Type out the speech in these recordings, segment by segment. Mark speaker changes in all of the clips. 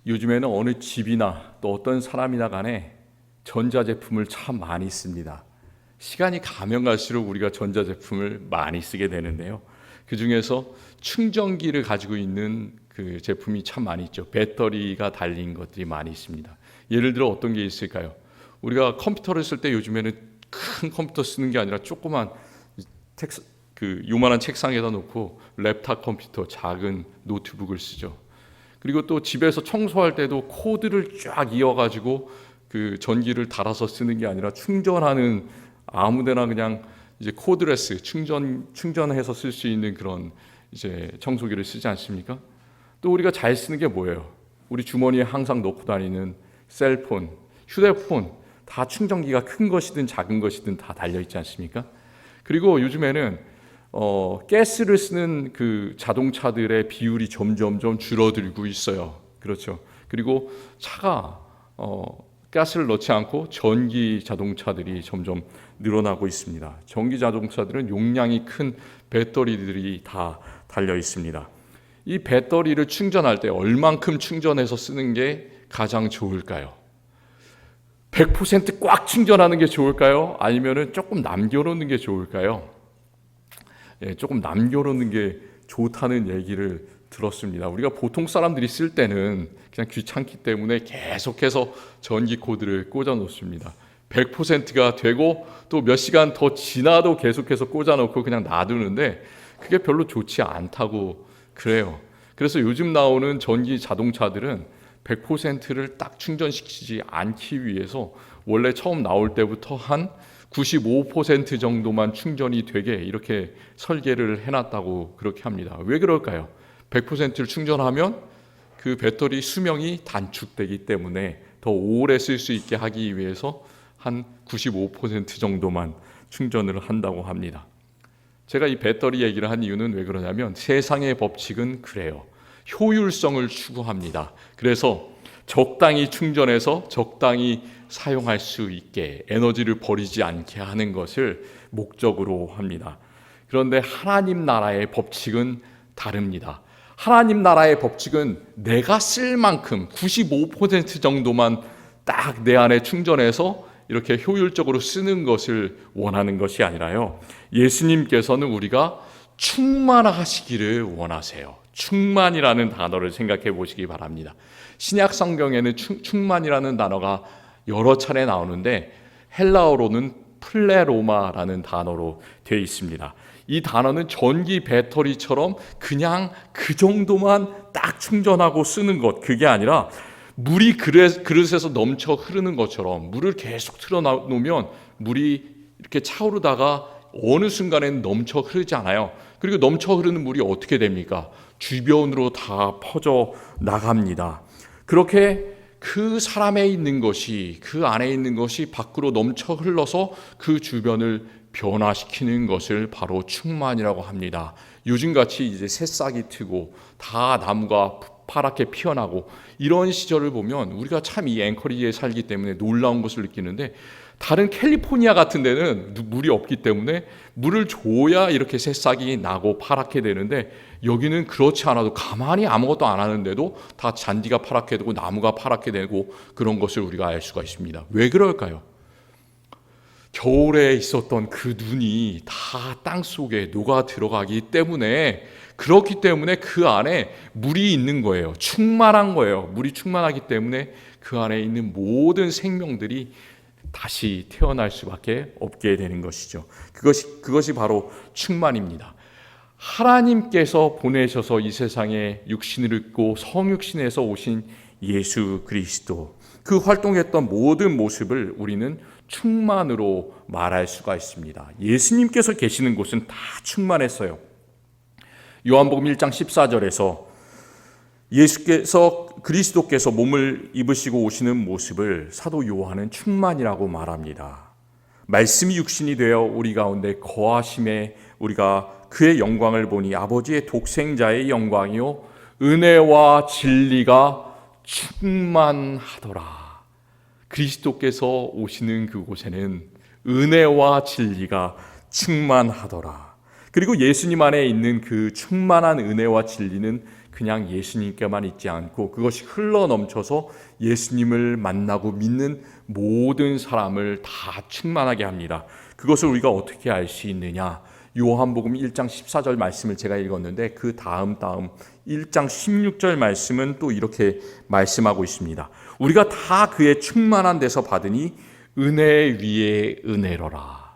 Speaker 1: 요즘에는 어느 집이나 또 어떤 사람이나 간에 전자제품을 참 많이 씁니다. 시간이 가면 갈수록 우리가 전자제품을 많이 쓰게 되는데요. 그 중에서 충전기를 가지고 있는 그 제품이 참 많이 있죠. 배터리가 달린 것들이 많이 있습니다. 예를 들어 어떤 게 있을까요? 우리가 컴퓨터를 쓸 때 요즘에는 큰 컴퓨터 쓰는 게 아니라 조그만 요만한 책상에다 놓고 랩탑 컴퓨터, 작은 노트북을 쓰죠. 그리고 또 집에서 청소할 때도 코드를 쫙 이어가지고 그 전기를 달아서 쓰는 게 아니라 충전하는 아무데나 그냥 이제 코드레스 충전해서 쓸 수 있는 그런 이제 청소기를 쓰지 않습니까? 또 우리가 잘 쓰는 게 뭐예요? 우리 주머니에 항상 넣고 다니는 셀폰, 휴대폰 다 충전기가 큰 것이든 작은 것이든 다 달려 있지 않습니까? 그리고 요즘에는 가스를 쓰는 그 자동차들의 비율이 점점 줄어들고 있어요. 그렇죠. 그리고 차가 가스를 넣지 않고 전기 자동차들이 점점 늘어나고 있습니다. 전기 자동차들은 용량이 큰 배터리들이 다 달려 있습니다. 이 배터리를 충전할 때 얼만큼 충전해서 쓰는 게 가장 좋을까요? 100%꽉 충전하는 게 좋을까요? 아니면은 조금 남겨놓는 게 좋을까요? 조금 남겨놓는 게 좋다는 얘기를 들었습니다. 우리가 보통 사람들이 쓸 때는 그냥 귀찮기 때문에 계속해서 전기 코드를 꽂아 놓습니다. 100%가 되고 또 몇 시간 더 지나도 계속해서 꽂아 놓고 그냥 놔두는데 그게 별로 좋지 않다고 그래요. 그래서 요즘 나오는 전기 자동차들은 100%를 딱 충전시키지 않기 위해서 원래 처음 나올 때부터 한 95% 정도만 충전이 되게 이렇게 설계를 해놨다고 그렇게 합니다. 왜 그럴까요? 100%를 충전하면 그 배터리 수명이 단축되기 때문에 더 오래 쓸 수 있게 하기 위해서 한 95% 정도만 충전을 한다고 합니다. 제가 이 배터리 얘기를 한 이유는 왜 그러냐면 세상의 법칙은 그래요. 효율성을 추구합니다. 그래서 적당히 충전해서 적당히 사용할 수 있게 에너지를 버리지 않게 하는 것을 목적으로 합니다. 그런데 하나님 나라의 법칙은 다릅니다. 하나님 나라의 법칙은 내가 쓸 만큼 95% 정도만 딱 내 안에 충전해서 이렇게 효율적으로 쓰는 것을 원하는 것이 아니라요. 예수님께서는 우리가 충만하시기를 원하세요. 충만이라는 단어를 생각해 보시기 바랍니다. 신약 성경에는 충만이라는 단어가 여러 차례 나오는데 헬라어로는 플레로마라는 단어로 되어 있습니다. 이 단어는 전기 배터리처럼 그냥 그 정도만 딱 충전하고 쓰는 것, 그게 아니라 물이 그릇에서 넘쳐 흐르는 것처럼 물을 계속 틀어놓으면 물이 이렇게 차오르다가 어느 순간에는 넘쳐 흐르지 않아요. 그리고 넘쳐 흐르는 물이 어떻게 됩니까? 주변으로 다 퍼져 나갑니다. 그렇게 그 사람에 있는 것이, 그 안에 있는 것이 밖으로 넘쳐 흘러서 그 주변을 변화시키는 것을 바로 충만이라고 합니다. 요즘같이 이제 새싹이 트고 다 나무가 파랗게 피어나고 이런 시절을 보면 우리가 참 이 앵커리지에 살기 때문에 놀라운 것을 느끼는데, 다른 캘리포니아 같은 데는 물이 없기 때문에 물을 줘야 이렇게 새싹이 나고 파랗게 되는데, 여기는 그렇지 않아도 가만히 아무것도 안 하는데도 다 잔디가 파랗게 되고 나무가 파랗게 되고 그런 것을 우리가 알 수가 있습니다. 왜 그럴까요? 겨울에 있었던 그 눈이 다 땅속에 녹아 들어가기 때문에, 그렇기 때문에 그 안에 물이 있는 거예요. 충만한 거예요. 물이 충만하기 때문에 그 안에 있는 모든 생명들이 다시 태어날 수밖에 없게 되는 것이죠. 그것이 바로 충만입니다. 하나님께서 보내셔서 이 세상에 육신을 입고 성육신에서 오신 예수 그리스도, 그 활동했던 모든 모습을 우리는 충만으로 말할 수가 있습니다. 예수님께서 계시는 곳은 다 충만했어요. 요한복음 1장 14절에서 그리스도께서 몸을 입으시고 오시는 모습을 사도 요한은 충만이라고 말합니다. 말씀이 육신이 되어 우리 가운데 거하심에 우리가 그의 영광을 보니 아버지의 독생자의 영광이요 은혜와 진리가 충만하더라. 그리스도께서 오시는 그곳에는 은혜와 진리가 충만하더라. 그리고 예수님 안에 있는 그 충만한 은혜와 진리는 그냥 예수님께만 있지 않고 그것이 흘러넘쳐서 예수님을 만나고 믿는 모든 사람을 다 충만하게 합니다. 그것을 우리가 어떻게 알 수 있느냐? 요한복음 1장 14절 말씀을 제가 읽었는데 그 다음 1장 16절 말씀은 또 이렇게 말씀하고 있습니다. 우리가 다 그의 충만한 데서 받으니 은혜 위에 은혜로라.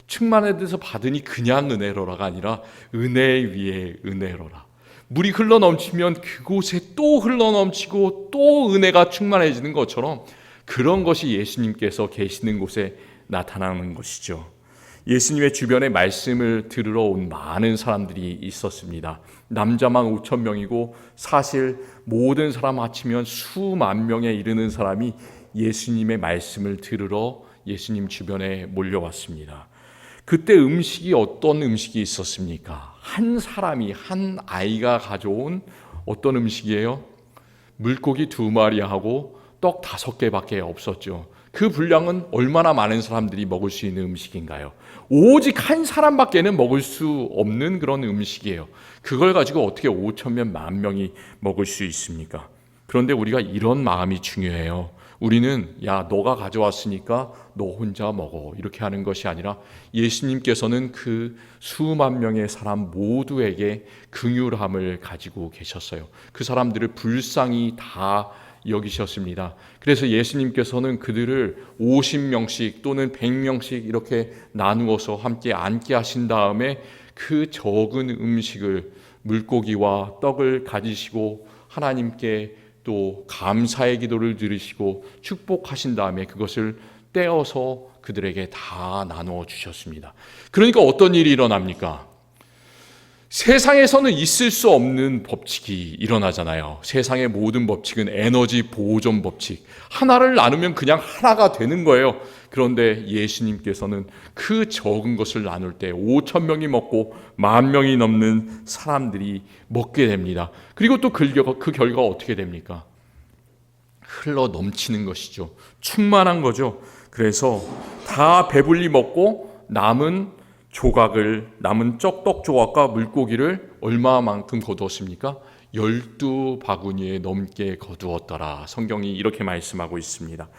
Speaker 1: 충만한 데서 받으니 그냥 은혜로라가 아니라 은혜 위에 은혜로라. 물이 흘러넘치면 그곳에 또 흘러넘치고 또 은혜가 충만해지는 것처럼 그런 것이 예수님께서 계시는 곳에 나타나는 것이죠. 예수님의 주변에 말씀을 들으러 온 많은 사람들이 있었습니다. 남자만 5천 명이고 사실 모든 사람 합치면 수만 명에 이르는 사람이 예수님의 말씀을 들으러 예수님 주변에 몰려왔습니다. 그때 음식이 어떤 음식이 있었습니까? 한 사람이, 한 아이가 가져온 어떤 음식이에요? 물고기 2마리하고 떡 5개밖에 없었죠. 그 분량은 얼마나 많은 사람들이 먹을 수 있는 음식인가요? 오직 한 사람밖에는 먹을 수 없는 그런 음식이에요. 그걸 가지고 어떻게 5천명, 10,000명이 먹을 수 있습니까? 그런데 우리가 이런 마음이 중요해요. 우리는 야 너가 가져왔으니까 너 혼자 먹어 이렇게 하는 것이 아니라 예수님께서는 그 수만 명의 사람 모두에게 긍휼함을 가지고 계셨어요. 그 사람들을 불쌍히 다 여기셨습니다. 그래서 예수님께서는 그들을 50명씩 또는 100명씩 이렇게 나누어서 함께 앉게 하신 다음에 그 적은 음식을 물고기와 떡을 가지시고 하나님께 또 감사의 기도를 드리시고 축복하신 다음에 그것을 떼어서 그들에게 다 나누어 주셨습니다. 그러니까 어떤 일이 일어납니까? 세상에서는 있을 수 없는 법칙이 일어나잖아요. 세상의 모든 법칙은 에너지 보존 법칙. 하나를 나누면 그냥 하나가 되는 거예요. 그런데 예수님께서는 그 적은 것을 나눌 때 5,000명이 먹고 10,000명이 넘는 사람들이 먹게 됩니다. 그리고 또 그 결과 어떻게 됩니까? 흘러 넘치는 것이죠. 충만한 거죠. 그래서 다 배불리 먹고 남은 떡 조각과 물고기를 얼마만큼 거두었습니까? 12바구니에 넘게 거두었더라. 성경이 이렇게 말씀하고 있습니다.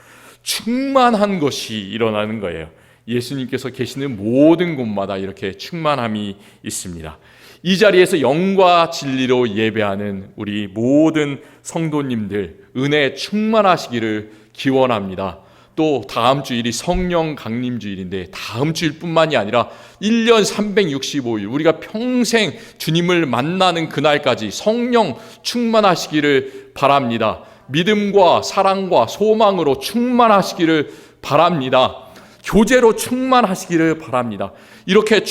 Speaker 1: 충만한 것이 일어나는 거예요. 예수님께서 계시는 모든 곳마다 이렇게 충만함이 있습니다. 이 자리에서 영과 진리로 예배하는 우리 모든 성도님들 은혜 충만하시기를 기원합니다. 또 다음 주일이 성령 강림 주일인데 다음 주일뿐만이 아니라 1년 365일 우리가 평생 주님을 만나는 그날까지 성령 충만하시기를 바랍니다. 믿음과 사랑과 소망으로 충만하시기를 바랍니다. 교제로 충만하시기를 바랍니다. 이렇게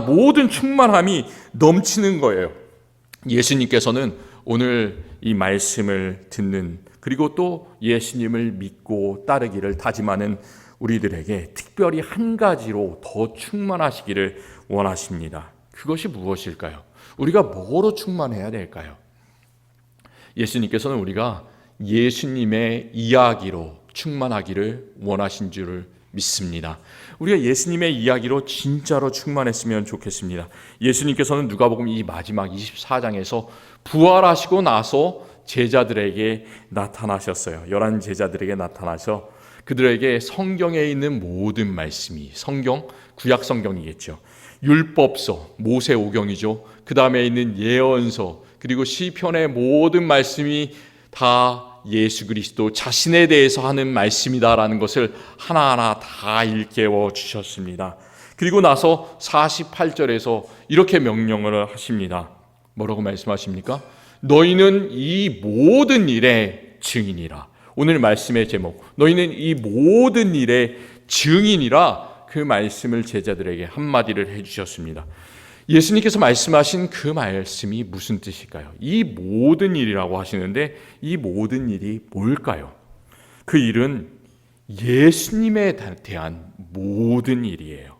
Speaker 1: 모든 충만함이 넘치는 거예요. 예수님께서는 오늘 이 말씀을 듣는 그리고 또 예수님을 믿고 따르기를 다짐하는 우리들에게 특별히 한 가지로 더 충만하시기를 원하십니다. 그것이 무엇일까요? 우리가 뭐로 충만해야 될까요? 예수님께서는 우리가 예수님의 이야기로 충만하기를 원하신 줄을 믿습니다. 우리가 예수님의 이야기로 진짜로 충만했으면 좋겠습니다. 예수님께서는 누가복음 이 마지막 24장에서 부활하시고 나서 제자들에게 나타나셨어요. 11 제자들에게 나타나서 그들에게 성경에 있는 모든 말씀이 구약 성경이겠죠. 율법서, 모세오경이죠. 그 다음에 있는 예언서, 그리고 시편의 모든 말씀이 다 예수 그리스도 자신에 대해서 하는 말씀이다라는 것을 하나하나 다 일깨워 주셨습니다. 그리고 나서 48절에서 이렇게 명령을 하십니다. 뭐라고 말씀하십니까? 너희는 이 모든 일의 증인이라. 오늘 말씀의 제목, 너희는 이 모든 일의 증인이라 그 말씀을 제자들에게 한마디를 해주셨습니다. 예수님께서 말씀하신 그 말씀이 무슨 뜻일까요? 이 모든 일이라고 하시는데 이 모든 일이 뭘까요? 그 일은 예수님에 대한 모든 일이에요.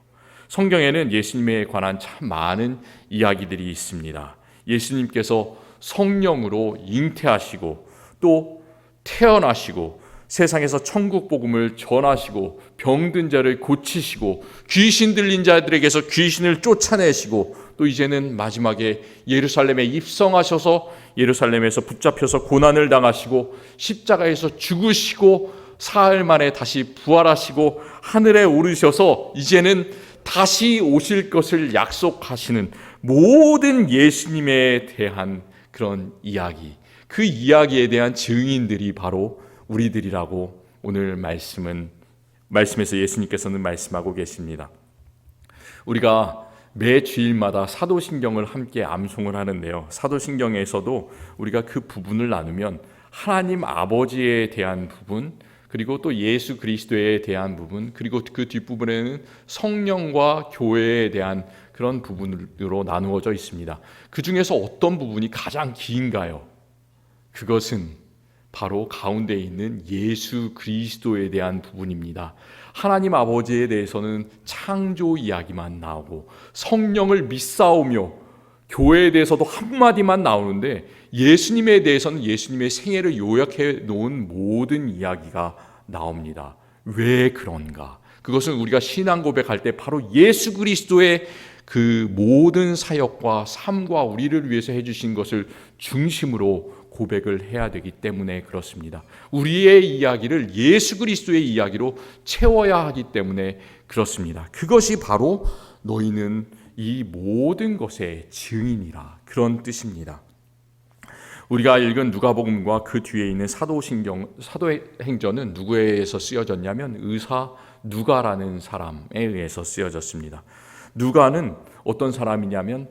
Speaker 1: 성경에는 예수님에 관한 참 많은 이야기들이 있습니다. 예수님께서 성령으로 잉태하시고 또 태어나시고 세상에서 천국 복음을 전하시고 병든 자를 고치시고 귀신 들린 자들에게서 귀신을 쫓아내시고 또 이제는 마지막에 예루살렘에 입성하셔서 예루살렘에서 붙잡혀서 고난을 당하시고 십자가에서 죽으시고 사흘 만에 다시 부활하시고 하늘에 오르셔서 이제는 다시 오실 것을 약속하시는 모든 예수님에 대한 그런 이야기, 그 이야기에 대한 증인들이 바로 우리들이라고 오늘 말씀에서 예수님께서는 말씀하고 계십니다. 우리가 매 주일마다 사도신경을 함께 암송을 하는데요, 사도신경에서도 우리가 그 부분을 나누면 하나님 아버지에 대한 부분, 그리고 또 예수 그리스도에 대한 부분, 그리고 그 뒷부분에는 성령과 교회에 대한 그런 부분으로 나누어져 있습니다. 그 중에서 어떤 부분이 가장 긴가요? 그것은 바로 가운데 있는 예수 그리스도에 대한 부분입니다. 하나님 아버지에 대해서는 창조 이야기만 나오고 성령을 믿사오며 교회에 대해서도 한마디만 나오는데 예수님에 대해서는 예수님의 생애를 요약해 놓은 모든 이야기가 나옵니다. 왜 그런가? 그것은 우리가 신앙 고백할 때 바로 예수 그리스도의 그 모든 사역과 삶과 우리를 위해서 해주신 것을 중심으로 고백을 해야 되기 때문에 그렇습니다. 우리의 이야기를 예수 그리스도의 이야기로 채워야 하기 때문에 그렇습니다. 그것이 바로 너희는 이 모든 것의 증인이라, 그런 뜻입니다. 우리가 읽은 누가복음과 그 뒤에 있는 사도행전은 누구에서 쓰여졌냐면 의사 누가라는 사람에 의해서 쓰여졌습니다. 누가는 어떤 사람이냐면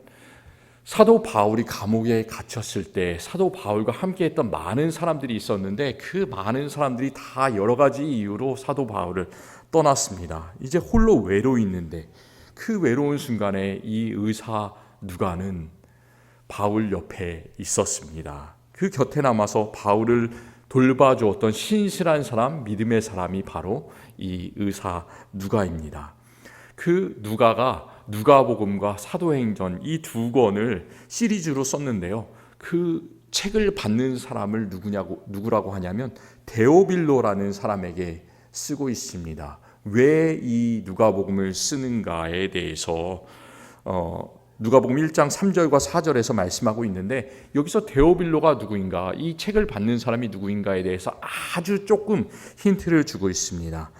Speaker 1: 사도 바울이 감옥에 갇혔을 때 사도 바울과 함께했던 많은 사람들이 있었는데 그 많은 사람들이 다 여러 가지 이유로 사도 바울을 떠났습니다. 이제 홀로 외로워 있는데 그 외로운 순간에 이 의사 누가는 바울 옆에 있었습니다. 그 곁에 남아서 바울을 돌봐주었던 신실한 사람, 믿음의 사람이 바로 이 의사 누가입니다. 그 누가가 누가복음과 사도행전 이 두 권을 시리즈로 썼는데요, 그 책을 받는 사람을 누구라고 하냐면 데오빌로라는 사람에게 쓰고 있습니다. 왜 이 누가복음을 쓰는가에 대해서 누가복음 1장 3절과 4절에서 말씀하고 있는데, 여기서 데오빌로가 누구인가, 이 책을 받는 사람이 누구인가에 대해서 아주 조금 힌트를 주고 있습니다.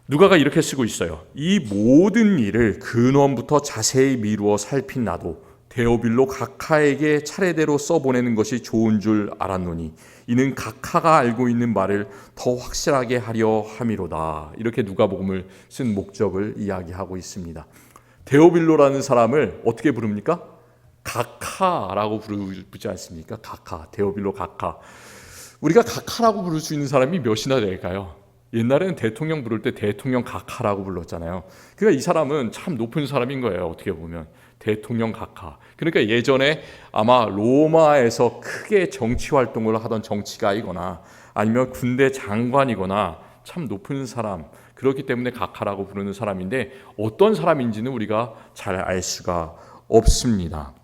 Speaker 1: 누가가 이렇게 쓰고 있어요. 이 모든 일을 근원부터 자세히 미루어 살핀 나도 데오빌로 각하에게 차례대로 써보내는 것이 좋은 줄 알았노니 이는 각하가 알고 있는 말을 더 확실하게 하려 함이로다. 이렇게 누가복음을 쓴 목적을 이야기하고 있습니다. 데오빌로라는 사람을 어떻게 부릅니까? 각하라고 부르지 않습니까? 각하, 데오빌로 각하. 우리가 각하라고 부를 수 있는 사람이 몇이나 될까요? 옛날에는 대통령 부를 때 대통령 각하라고 불렀잖아요. 그러니까 이 사람은 참 높은 사람인 거예요. 어떻게 보면 대통령 각하. 그러니까 예전에 아마 로마에서 크게 정치 활동을 하던 정치가이거나 아니면 군대 장관이거나 참 높은 사람, 그렇기 때문에 각하라고 부르는 사람인데 어떤 사람인지는 우리가 잘 알 수가 없습니다.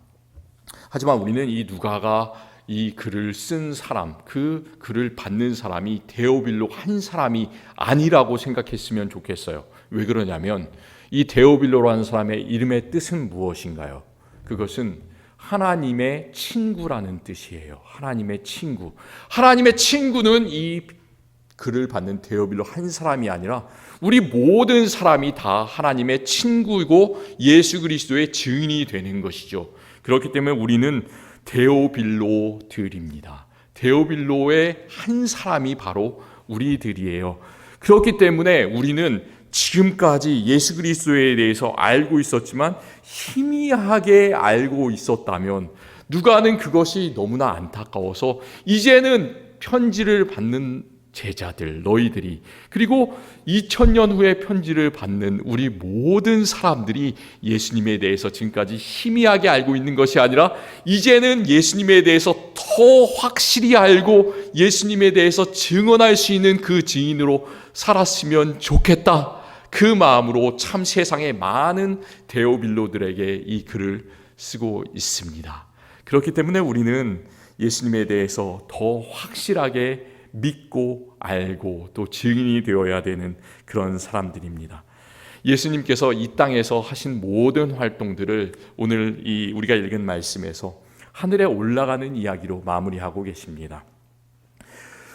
Speaker 1: 하지만 우리는 이 누가가 이 글을 쓴 사람, 그 글을 받는 사람이 데오빌로 한 사람이 아니라고 생각했으면 좋겠어요. 왜 그러냐면 이 데오빌로라는 사람의 이름의 뜻은 무엇인가요? 그것은 하나님의 친구라는 뜻이에요. 하나님의 친구. 하나님의 친구는 이 글을 받는 데오빌로 한 사람이 아니라 우리 모든 사람이 다 하나님의 친구이고 예수 그리스도의 증인이 되는 것이죠. 그렇기 때문에 우리는 데오빌로들입니다. 데오빌로의 한 사람이 바로 우리들이에요. 그렇기 때문에 우리는 지금까지 예수 그리스도에 대해서 알고 있었지만 희미하게 알고 있었다면 누가는 그것이 너무나 안타까워서 이제는 편지를 받는 제자들, 너희들이, 그리고 2000년 후에 편지를 받는 우리 모든 사람들이 예수님에 대해서 지금까지 희미하게 알고 있는 것이 아니라 이제는 예수님에 대해서 더 확실히 알고 예수님에 대해서 증언할 수 있는 그 증인으로 살았으면 좋겠다. 그 마음으로 참 세상의 많은 데오빌로들에게 이 글을 쓰고 있습니다. 그렇기 때문에 우리는 예수님에 대해서 더 확실하게 믿고 알고 또 증인이 되어야 되는 그런 사람들입니다. 예수님께서 이 땅에서 하신 모든 활동들을 오늘 우리가 읽은 말씀에서 하늘에 올라가는 이야기로 마무리하고 계십니다.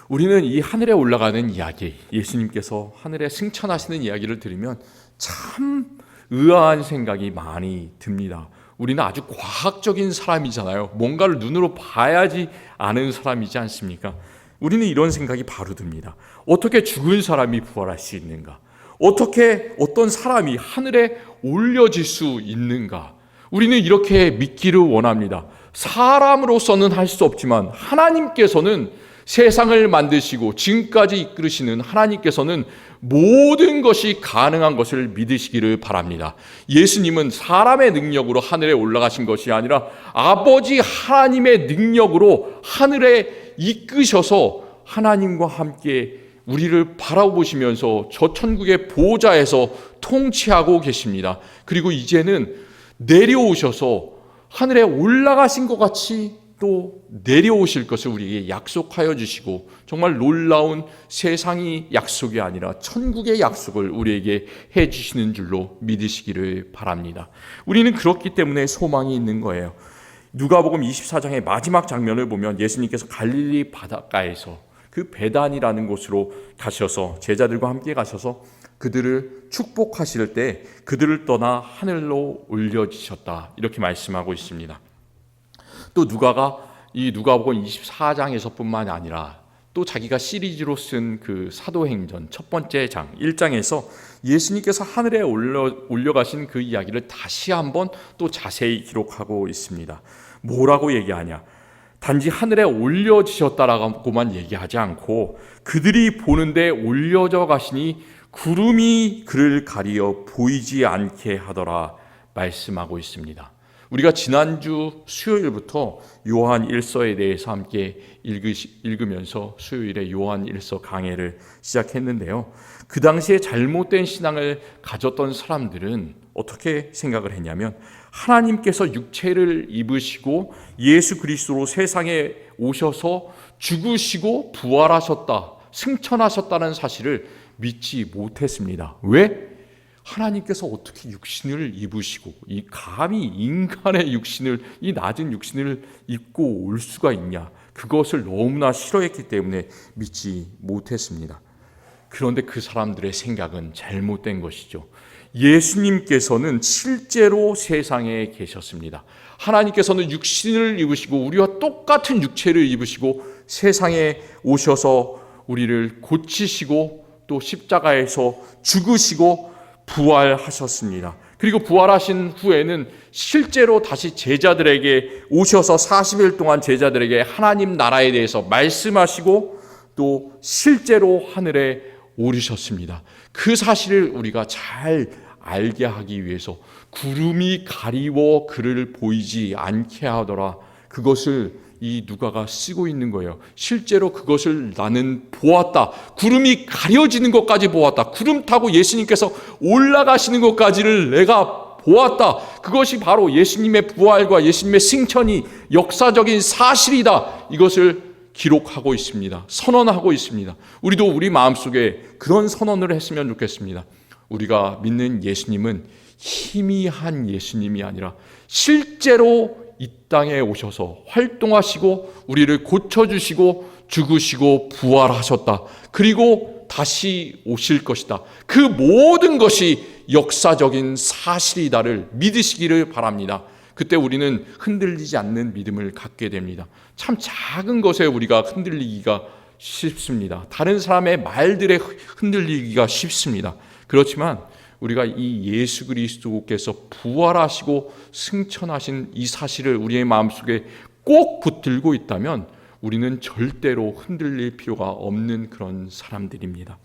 Speaker 1: 우리는 이 하늘에 올라가는 이야기, 예수님께서 하늘에 승천하시는 이야기를 들으면 참 의아한 생각이 많이 듭니다. 우리는 아주 과학적인 사람이잖아요. 뭔가를 눈으로 봐야지 아는 사람이지 않습니까? 우리는 이런 생각이 바로 듭니다. 어떻게 죽은 사람이 부활할 수 있는가? 어떻게 어떤 사람이 하늘에 올려질 수 있는가? 우리는 이렇게 믿기를 원합니다. 사람으로서는 할 수 없지만 하나님께서는 세상을 만드시고 지금까지 이끌으시는 하나님께서는 모든 것이 가능한 것을 믿으시기를 바랍니다. 예수님은 사람의 능력으로 하늘에 올라가신 것이 아니라 아버지 하나님의 능력으로 하늘에 이끄셔서 하나님과 함께 우리를 바라보시면서 저 천국의 보좌에서 통치하고 계십니다. 그리고 이제는 내려오셔서 하늘에 올라가신 것 같이 또 내려오실 것을 우리에게 약속하여 주시고, 정말 놀라운 세상이 약속이 아니라 천국의 약속을 우리에게 해 주시는 줄로 믿으시기를 바랍니다. 우리는 그렇기 때문에 소망이 있는 거예요. 누가복음 24장의 마지막 장면을 보면 예수님께서 갈릴리 바닷가에서 그 베단이라는 곳으로 가셔서 제자들과 함께 가셔서 그들을 축복하실 때 그들을 떠나 하늘로 올려지셨다, 이렇게 말씀하고 있습니다. 또 누가가 이 누가복음 24장에서뿐만 아니라 또 자기가 시리즈로 쓴 그 사도행전 첫 번째 장 1장에서 예수님께서 하늘에 올려가신 그 이야기를 다시 한번 또 자세히 기록하고 있습니다. 뭐라고 얘기하냐? 단지 하늘에 올려지셨다라고만 얘기하지 않고 그들이 보는데 올려져 가시니 구름이 그를 가리어 보이지 않게 하더라 말씀하고 있습니다. 우리가 지난주 수요일부터 요한 1서에 대해서 함께 읽으면서 수요일에 요한 1서 강해를 시작했는데요. 그 당시에 잘못된 신앙을 가졌던 사람들은 어떻게 생각을 했냐면, 하나님께서 육체를 입으시고 예수 그리스도로 세상에 오셔서 죽으시고 부활하셨다, 승천하셨다는 사실을 믿지 못했습니다. 왜? 하나님께서 어떻게 육신을 입으시고 이 감히 인간의 육신을, 이 낮은 육신을 입고 올 수가 있냐, 그것을 너무나 싫어했기 때문에 믿지 못했습니다. 그런데 그 사람들의 생각은 잘못된 것이죠. 예수님께서는 실제로 세상에 계셨습니다. 하나님께서는 육신을 입으시고 우리와 똑같은 육체를 입으시고 세상에 오셔서 우리를 고치시고 또 십자가에서 죽으시고 부활하셨습니다. 그리고 부활하신 후에는 실제로 다시 제자들에게 오셔서 40일 동안 제자들에게 하나님 나라에 대해서 말씀하시고 또 실제로 하늘에 오르셨습니다. 그 사실을 우리가 잘 알게 하기 위해서 구름이 가리워 그를 보이지 않게 하더라, 그것을 이 누가가 쓰고 있는 거예요. 실제로 그것을 나는 보았다. 구름이 가려지는 것까지 보았다. 구름 타고 예수님께서 올라가시는 것까지를 내가 보았다. 그것이 바로 예수님의 부활과 예수님의 승천이 역사적인 사실이다. 이것을 기록하고 있습니다. 선언하고 있습니다. 우리도 우리 마음속에 그런 선언을 했으면 좋겠습니다. 우리가 믿는 예수님은 희미한 예수님이 아니라 실제로 이 땅에 오셔서 활동하시고 우리를 고쳐주시고 죽으시고 부활하셨다. 그리고 다시 오실 것이다. 그 모든 것이 역사적인 사실이다를 믿으시기를 바랍니다. 그때 우리는 흔들리지 않는 믿음을 갖게 됩니다. 참 작은 것에 우리가 흔들리기가 쉽습니다. 다른 사람의 말들에 흔들리기가 쉽습니다. 그렇지만 우리가 이 예수 그리스도께서 부활하시고 승천하신 이 사실을 우리의 마음속에 꼭 붙들고 있다면 우리는 절대로 흔들릴 필요가 없는 그런 사람들입니다.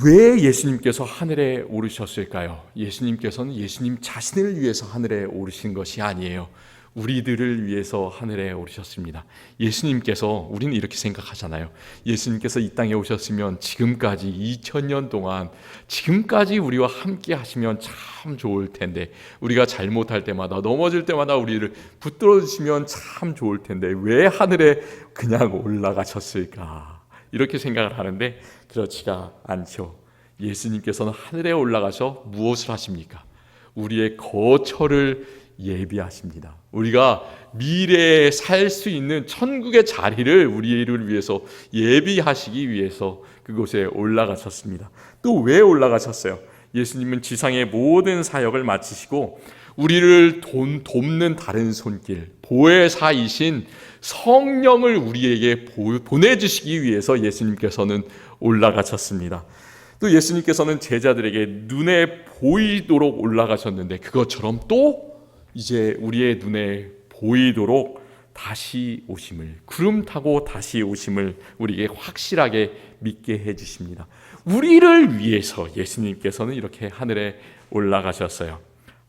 Speaker 1: 왜 예수님께서 하늘에 오르셨을까요? 예수님께서는 예수님 자신을 위해서 하늘에 오르신 것이 아니에요. 우리들을 위해서 하늘에 오르셨습니다. 예수님께서, 우리는 이렇게 생각하잖아요. 예수님께서 이 땅에 오셨으면 지금까지 2000년 동안 지금까지 우리와 함께 하시면 참 좋을 텐데, 우리가 잘못할 때마다 넘어질 때마다 우리를 붙들어 주시면 참 좋을 텐데 왜 하늘에 그냥 올라가셨을까? 이렇게 생각을 하는데 그렇지가 않죠. 예수님께서는 하늘에 올라가서 무엇을 하십니까? 우리의 거처를 예비하십니다. 우리가 미래에 살 수 있는 천국의 자리를 우리를 위해서 예비하시기 위해서 그곳에 올라가셨습니다. 또 왜 올라가셨어요? 예수님은 지상의 모든 사역을 마치시고 우리를 돕는 다른 손길, 보혜사이신 성령을 우리에게 보내주시기 위해서 예수님께서는 올라가셨습니다. 또 예수님께서는 제자들에게 눈에 보이도록 올라가셨는데 그것처럼 또 이제 우리의 눈에 보이도록 다시 오심을, 구름 타고 다시 오심을 우리에게 확실하게 믿게 해주십니다. 우리를 위해서 예수님께서는 이렇게 하늘에 올라가셨어요.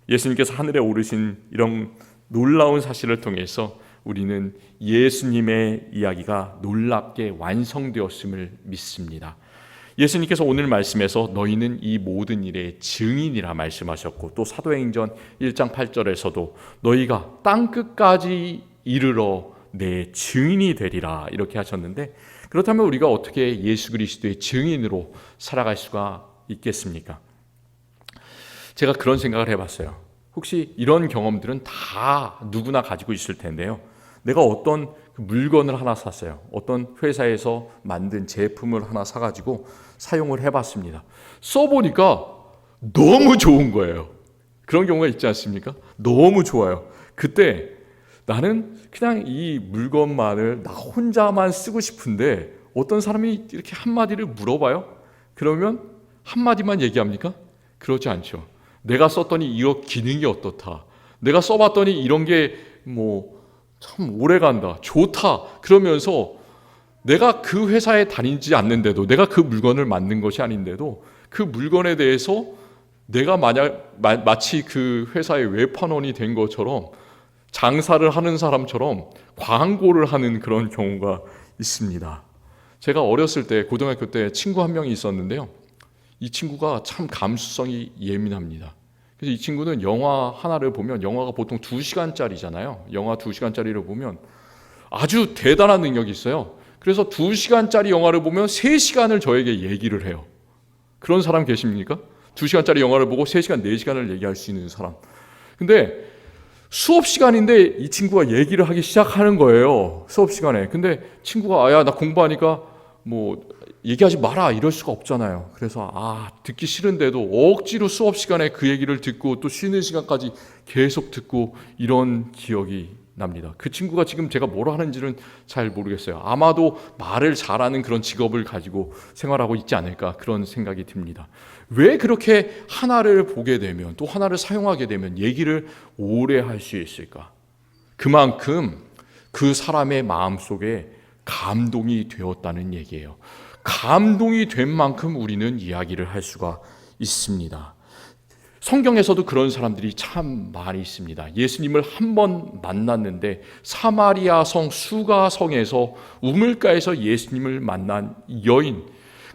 Speaker 1: 예수님께서 하늘에 오르신 이런 놀라운 사실을 통해서 우리는 예수님의 이야기가 놀랍게 완성되었음을 믿습니다. 예수님께서 오늘 말씀에서 너희는 이 모든 일의 증인이라 말씀하셨고, 또 사도행전 1장 8절에서도 너희가 땅끝까지 이르러 내 증인이 되리라 이렇게 하셨는데, 그렇다면 우리가 어떻게 예수 그리스도의 증인으로 살아갈 수가 있겠습니까? 제가 그런 생각을 해봤어요. 혹시 이런 경험들은 다 누구나 가지고 있을 텐데요. 내가 어떤 물건을 하나 샀어요. 어떤 회사에서 만든 제품을 하나 사가지고 사용을 해봤습니다. 써보니까 너무 좋은 거예요. 그런 경우가 있지 않습니까? 너무 좋아요. 그때 나는 그냥 이 물건만을 나 혼자만 쓰고 싶은데 어떤 사람이 이렇게 한마디를 물어봐요. 그러면 한마디만 얘기합니까? 그러지 않죠. 내가 썼더니 이거 기능이 어떻다. 내가 써봤더니 이런 게 참 오래간다. 좋다. 그러면서 내가 그 회사에 다니지 않는데도, 내가 그 물건을 만든 것이 아닌데도 그 물건에 대해서 내가 마치 그 회사의 외판원이 된 것처럼, 장사를 하는 사람처럼 광고를 하는 그런 경우가 있습니다. 제가 어렸을 때, 고등학교 때 친구 한 명이 있었는데요. 이 친구가 참 감수성이 예민합니다. 그래서 이 친구는 영화 하나를 보면, 영화가 보통 2시간짜리잖아요. 영화 2시간짜리를 보면 아주 대단한 능력이 있어요. 그래서 2시간짜리 영화를 보면 3시간을 저에게 얘기를 해요. 그런 사람 계십니까? 2시간짜리 영화를 보고 3시간, 4시간을 얘기할 수 있는 사람. 근데 수업 시간인데 이 친구가 얘기를 하기 시작하는 거예요. 수업 시간에. 근데 친구가 야, 나 공부하니까 얘기하지 마라 이럴 수가 없잖아요. 그래서 듣기 싫은데도 억지로 수업 시간에 그 얘기를 듣고 또 쉬는 시간까지 계속 듣고 이런 기억이 납니다. 그 친구가 지금 제가 뭐라 하는지는 잘 모르겠어요. 아마도 말을 잘하는 그런 직업을 가지고 생활하고 있지 않을까, 그런 생각이 듭니다. 왜 그렇게 하나를 보게 되면, 또 하나를 사용하게 되면 얘기를 오래 할 수 있을까? 그만큼 그 사람의 마음속에 감동이 되었다는 얘기예요. 감동이 된 만큼 우리는 이야기를 할 수가 있습니다. 성경에서도 그런 사람들이 참 많이 있습니다. 예수님을 한 번 만났는데 사마리아 성 수가성에서 우물가에서 예수님을 만난 여인,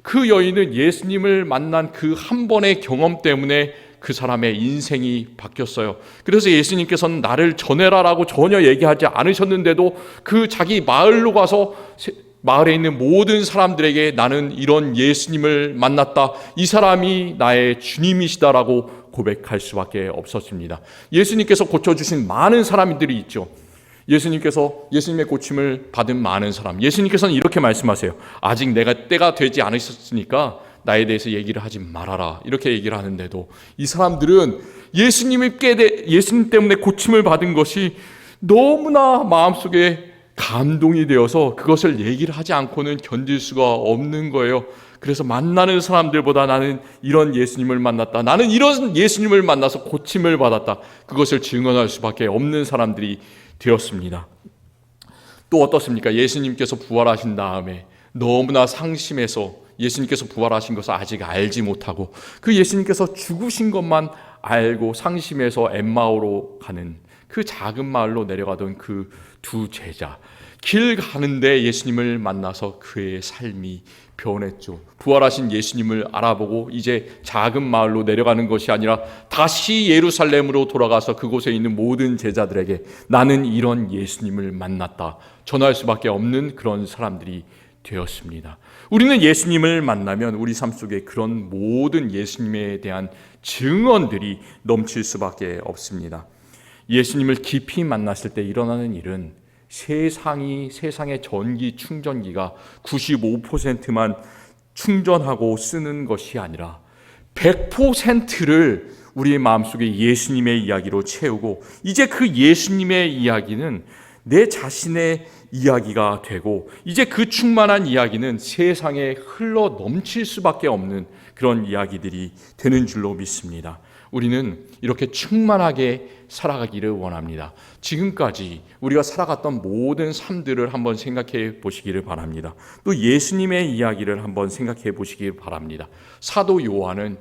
Speaker 1: 그 여인은 예수님을 만난 그 한 번의 경험 때문에 그 사람의 인생이 바뀌었어요. 그래서 예수님께서는 나를 전해라라고 전혀 얘기하지 않으셨는데도 그 자기 마을로 가서 마을에 있는 모든 사람들에게 나는 이런 예수님을 만났다, 이 사람이 나의 주님이시다라고 고백할 수밖에 없었습니다. 예수님께서 고쳐주신 많은 사람들이 있죠. 예수님의 고침을 받은 많은 사람, 예수님께서는 이렇게 말씀하세요. 아직 내가 때가 되지 않으셨으니까 나에 대해서 얘기를 하지 말아라, 이렇게 얘기를 하는데도 이 사람들은 예수님 때문에 고침을 받은 것이 너무나 마음속에 감동이 되어서 그것을 얘기를 하지 않고는 견딜 수가 없는 거예요. 그래서 만나는 사람들보다 나는 이런 예수님을 만났다, 나는 이런 예수님을 만나서 고침을 받았다, 그것을 증언할 수밖에 없는 사람들이 되었습니다. 또 어떻습니까? 예수님께서 부활하신 다음에 너무나 상심해서 예수님께서 부활하신 것을 아직 알지 못하고 그 예수님께서 죽으신 것만 알고 상심해서 엠마오로 가는 그 작은 마을로 내려가던 그 두 제자, 길 가는데 예수님을 만나서 그의 삶이 변했죠. 부활하신 예수님을 알아보고 이제 작은 마을로 내려가는 것이 아니라 다시 예루살렘으로 돌아가서 그곳에 있는 모든 제자들에게 나는 이런 예수님을 만났다 전할 수밖에 없는 그런 사람들이 되었습니다. 우리는 예수님을 만나면 우리 삶 속에 그런 모든 예수님에 대한 증언들이 넘칠 수밖에 없습니다. 예수님을 깊이 만났을 때 일어나는 일은 세상의 전기 충전기가 95%만 충전하고 쓰는 것이 아니라 100%를 우리의 마음속에 예수님의 이야기로 채우고, 이제 그 예수님의 이야기는 내 자신의 이야기가 되고, 이제 그 충만한 이야기는 세상에 흘러 넘칠 수밖에 없는 그런 이야기들이 되는 줄로 믿습니다. 우리는 이렇게 충만하게 살아가기를 원합니다. 지금까지 우리가 살아갔던 모든 삶들을 한번 생각해 보시기를 바랍니다. 또 예수님의 이야기를 한번 생각해 보시기 바랍니다. 사도 요한은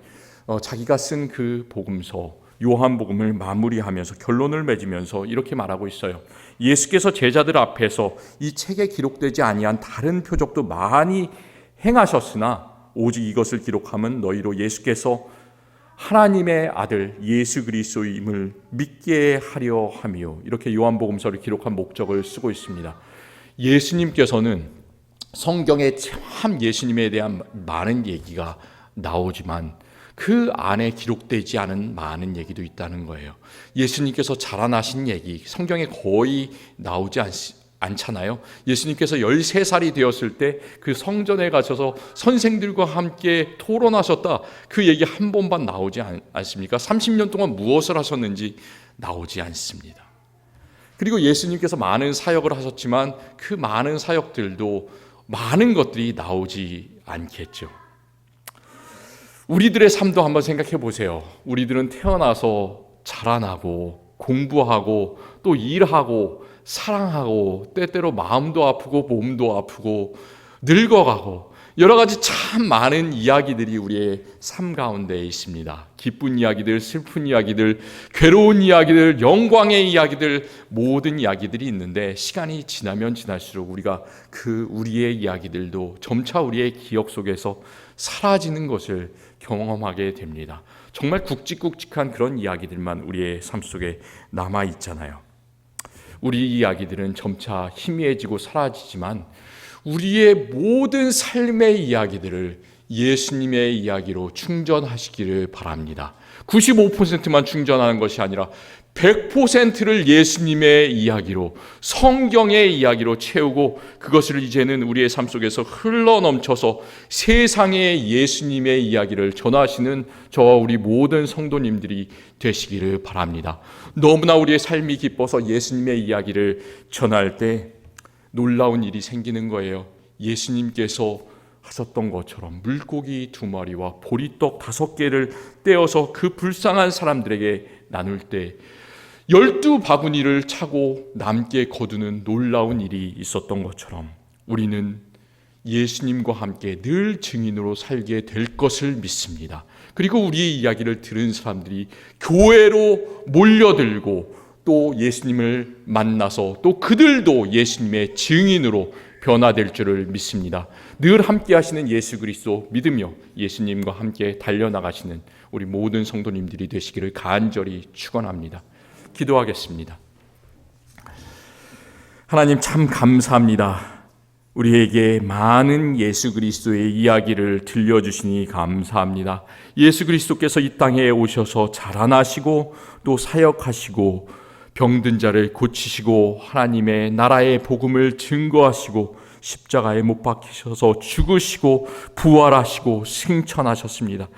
Speaker 1: 자기가 쓴 그 복음서 요한복음을 마무리하면서 결론을 맺으면서 이렇게 말하고 있어요. 예수께서 제자들 앞에서 이 책에 기록되지 아니한 다른 표적도 많이 행하셨으나 오직 이것을 기록함은 너희로 예수께서 하나님의 아들 예수 그리스도임을 믿게 하려 함이요. 이렇게 요한복음서를 기록한 목적을 쓰고 있습니다. 예수님께서는 성경에 참 예수님에 대한 많은 얘기가 나오지만 그 안에 기록되지 않은 많은 얘기도 있다는 거예요. 예수님께서 자라나신 얘기 성경에 거의 나오지 않잖아요. 예수님께서 13살이 되었을 때 그 성전에 가셔서 선생들과 함께 토론하셨다, 그 얘기 한 번만 나오지 않습니까? 30년 동안 무엇을 하셨는지 나오지 않습니다. 그리고 예수님께서 많은 사역을 하셨지만 그 많은 사역들도 많은 것들이 나오지 않겠죠. 우리들의 삶도 한번 생각해 보세요. 우리들은 태어나서 자라나고 공부하고 또 일하고 사랑하고 때때로 마음도 아프고 몸도 아프고 늙어가고 여러 가지 참 많은 이야기들이 우리의 삶 가운데 있습니다. 기쁜 이야기들, 슬픈 이야기들, 괴로운 이야기들, 영광의 이야기들, 모든 이야기들이 있는데 시간이 지나면 지날수록 우리가 우리의 이야기들도 점차 우리의 기억 속에서 사라지는 것을 경험하게 됩니다. 정말 굵직굵직한 그런 이야기들만 우리의 삶 속에 남아 있잖아요. 우리 이야기들은 점차 희미해지고 사라지지만 우리의 모든 삶의 이야기들을 예수님의 이야기로 충전하시기를 바랍니다. 95%만 충전하는 것이 아니라 100%를 예수님의 이야기로, 성경의 이야기로 채우고 그것을 이제는 우리의 삶 속에서 흘러넘쳐서 세상에 예수님의 이야기를 전하시는 저와 우리 모든 성도님들이 되시기를 바랍니다. 너무나 우리의 삶이 기뻐서 예수님의 이야기를 전할 때 놀라운 일이 생기는 거예요. 예수님께서 하셨던 것처럼 물고기 2마리와 보리떡 5개를 떼어서 그 불쌍한 사람들에게 나눌 때 12바구니를 차고 남게 거두는 놀라운 일이 있었던 것처럼 우리는 예수님과 함께 늘 증인으로 살게 될 것을 믿습니다. 그리고 우리의 이야기를 들은 사람들이 교회로 몰려들고 또 예수님을 만나서 또 그들도 예수님의 증인으로 변화될 줄을 믿습니다. 늘 함께 하시는 예수 그리스도 믿으며 예수님과 함께 달려나가시는 우리 모든 성도님들이 되시기를 간절히 축원합니다. 기도하겠습니다. 하나님 참 감사합니다. 우리에게 많은 예수 그리스도의 이야기를 들려주시니 감사합니다. 예수 그리스도께서 이 땅에 오셔서 자라나시고 또 사역하시고 병든 자를 고치시고 하나님의 나라의 복음을 증거하시고 십자가에 못 박히셔서 죽으시고 부활하시고 승천하셨습니다.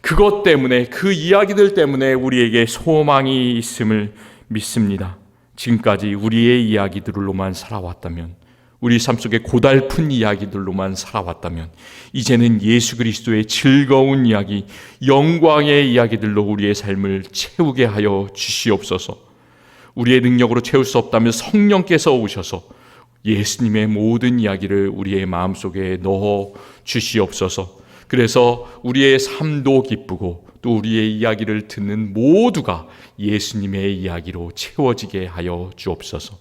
Speaker 1: 그것 때문에, 그 이야기들 때문에 우리에게 소망이 있음을 믿습니다. 지금까지 우리의 이야기들로만 살아왔다면, 우리 삶 속에 고달픈 이야기들로만 살아왔다면 이제는 예수 그리스도의 즐거운 이야기, 영광의 이야기들로 우리의 삶을 채우게 하여 주시옵소서. 우리의 능력으로 채울 수 없다면 성령께서 오셔서 예수님의 모든 이야기를 우리의 마음속에 넣어 주시옵소서. 그래서 우리의 삶도 기쁘고 또 우리의 이야기를 듣는 모두가 예수님의 이야기로 채워지게 하여 주옵소서.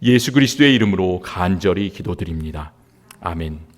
Speaker 1: 예수 그리스도의 이름으로 간절히 기도드립니다. 아멘.